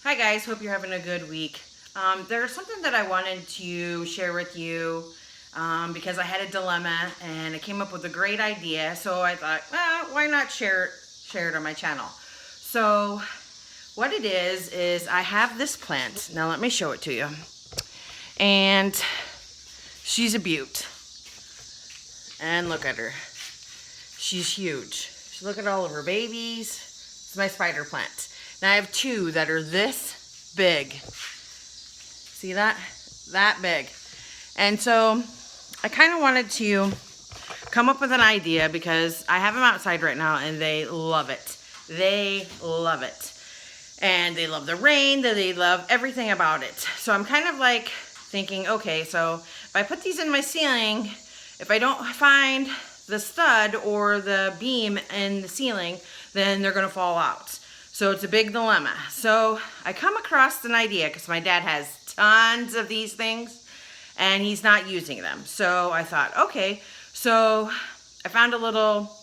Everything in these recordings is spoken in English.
Hi guys, hope you're having a good week. There's something that I wanted to share with you because I had a dilemma and I came up with a great idea. So I thought, well, why not share it on my channel? So what it is I have this plant. Now let me show it to you. And she's a beaut. And look at her. She's huge. Look at all of her babies. It's my spider plant. Now I have two that are this big. See that? That big. And so I kind of wanted to come up with an idea because I have them outside right now and they love it. They love it. And they love the rain, they love everything about it. So I'm kind of like thinking, okay, so if I put these in my ceiling, if I don't find the stud or the beam in the ceiling, then they're gonna fall out. So it's a big dilemma. So I come across an idea because my dad has tons of these things and he's not using them. So I thought, okay, so I found a little,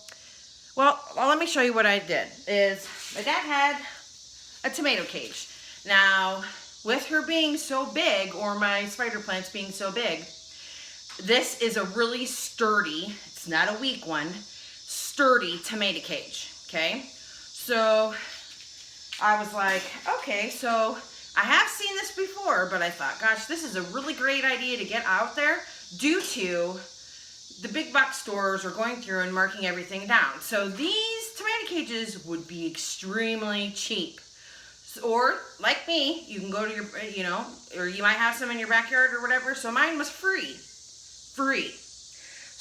well, let me show you what I did. Is my dad had a tomato cage. Now, with her being so big, or my spider plants being so big, this is a really sturdy, it's not a weak one, sturdy tomato cage, okay? So I was like, okay, so I have seen this before, but I thought, gosh, this is a really great idea to get out there due to the big box stores are going through and marking everything down. So these tomato cages would be extremely cheap. Or, like me, you can go to your, or you might have some in your backyard or whatever. So mine was free.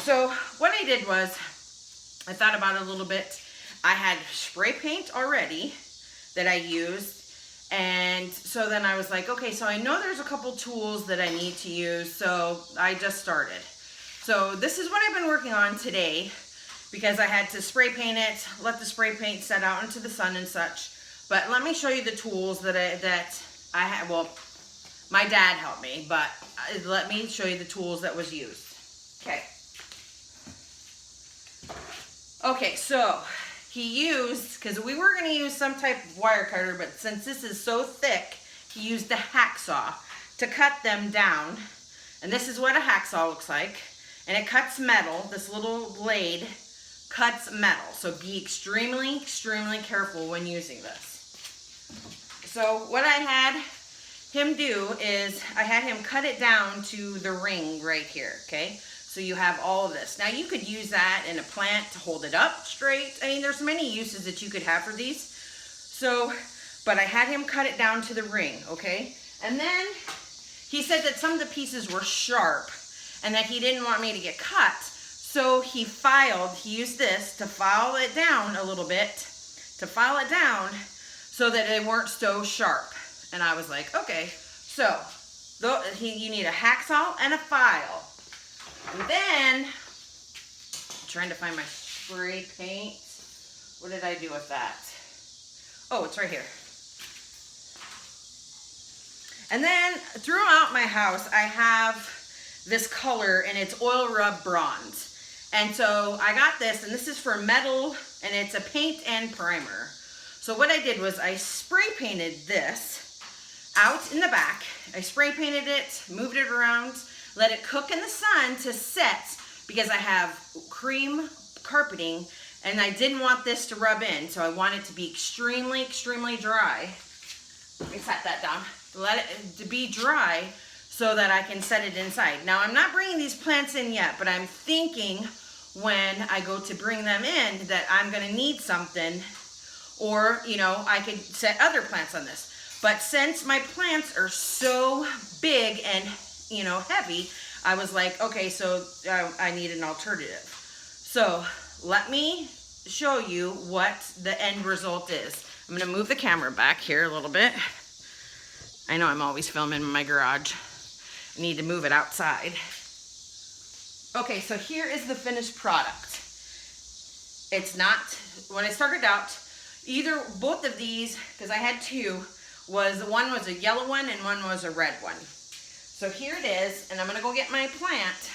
So what I did was, I thought about it a little bit. I had spray paint already that I used, and so then I was like, okay, so I know there's a couple tools that I need to use, so I just started. So this is what I've been working on today because I had to spray paint it, let the spray paint set out into the sun and such. But let me show you the tools that I had. Well, my dad helped me, but let me show you the tools that was used. Okay, so he used, because we were going to use some type of wire cutter, but since this is so thick, he used a hacksaw to cut them down. And this is what a hacksaw looks like. And it cuts metal. This little blade cuts metal. So be extremely, extremely careful when using this. So what I had him do is I had him cut it down to the ring right here, okay? So you have all of this. Now you could use that in a plant to hold it up straight. I mean, there's many uses that you could have for these. So, but I had him cut it down to the ring, okay? And then he said that some of the pieces were sharp and that he didn't want me to get cut. So he used this to file it down a little bit, so that they weren't so sharp. And I was like, okay, so you need a hacksaw and a file. And then, I'm trying to find my spray paint. What did I do with that? Oh, it's right here. And then throughout my house, I have this color and it's oil rub bronze. And so I got this, and this is for metal, and it's a paint and primer. So what I did was I spray painted this out in the back. I spray painted it, moved it around, let it cook in the sun to set because I have cream carpeting and I didn't want this to rub in. So I want it to be extremely, extremely dry. Let me set that down. Let it to be dry so that I can set it inside. Now I'm not bringing these plants in yet, but I'm thinking when I go to bring them in that I'm gonna need something, or I could set other plants on this. But since my plants are so big and heavy, I was like, okay, so I need an alternative. So let me show you what the end result is. I'm gonna move the camera back here a little bit. I know I'm always filming in my garage. I need to move it outside. Okay, so here is the finished product. It's not, when I started out, both of these, because I had two, one was a yellow one and one was a red one. So here it is, and I'm gonna go get my plant.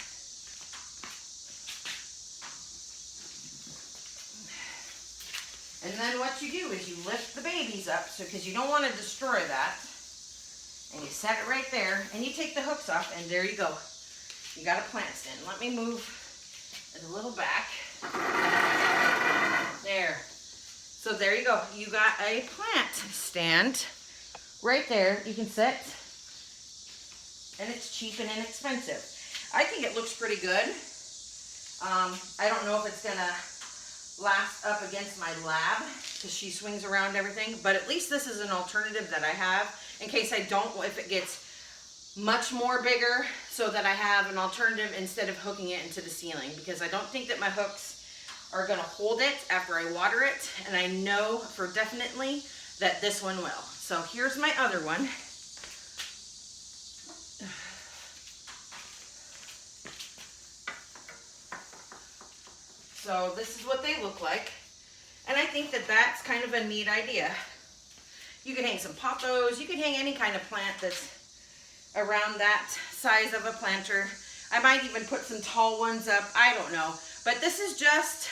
And then what you do is you lift the babies up, so because you don't want to destroy that. And you set it right there, and you take the hooks off, and there you go. You got a plant stand. Let me move it a little back. There. So there you go. You got a plant stand right there. You can sit, and it's cheap and inexpensive. I think it looks pretty good. I don't know if it's gonna last up against my lab because she swings around everything, but at least this is an alternative that I have in case I don't, if it gets much more bigger, so that I have an alternative instead of hooking it into the ceiling, because I don't think that my hooks are gonna hold it after I water it, and I know for definitely that this one will. So here's my other one. So this is what they look like, and I think that that's kind of a neat idea. You can hang some pothos, you can hang any kind of plant that's around that size of a planter. I might even put some tall ones up, I don't know. But this is just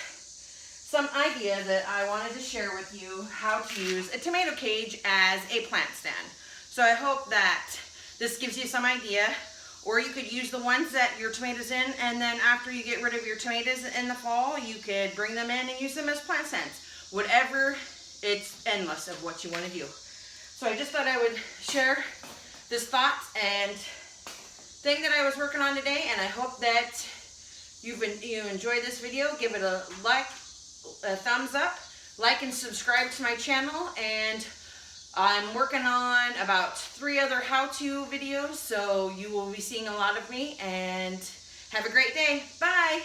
some idea that I wanted to share with you, how to use a tomato cage as a plant stand. So I hope that this gives you some idea, or you could use the ones that your tomatoes in, and then after you get rid of your tomatoes in the fall, you could bring them in and use them as plant stands. Whatever, it's endless of what you want to do. So I just thought I would share this thought and thing that I was working on today, and I hope that you enjoyed this video. Give it a like, a thumbs up, like and subscribe to my channel, and I'm working on about 3 other how-to videos, so you will be seeing a lot of me, and have a great day. Bye!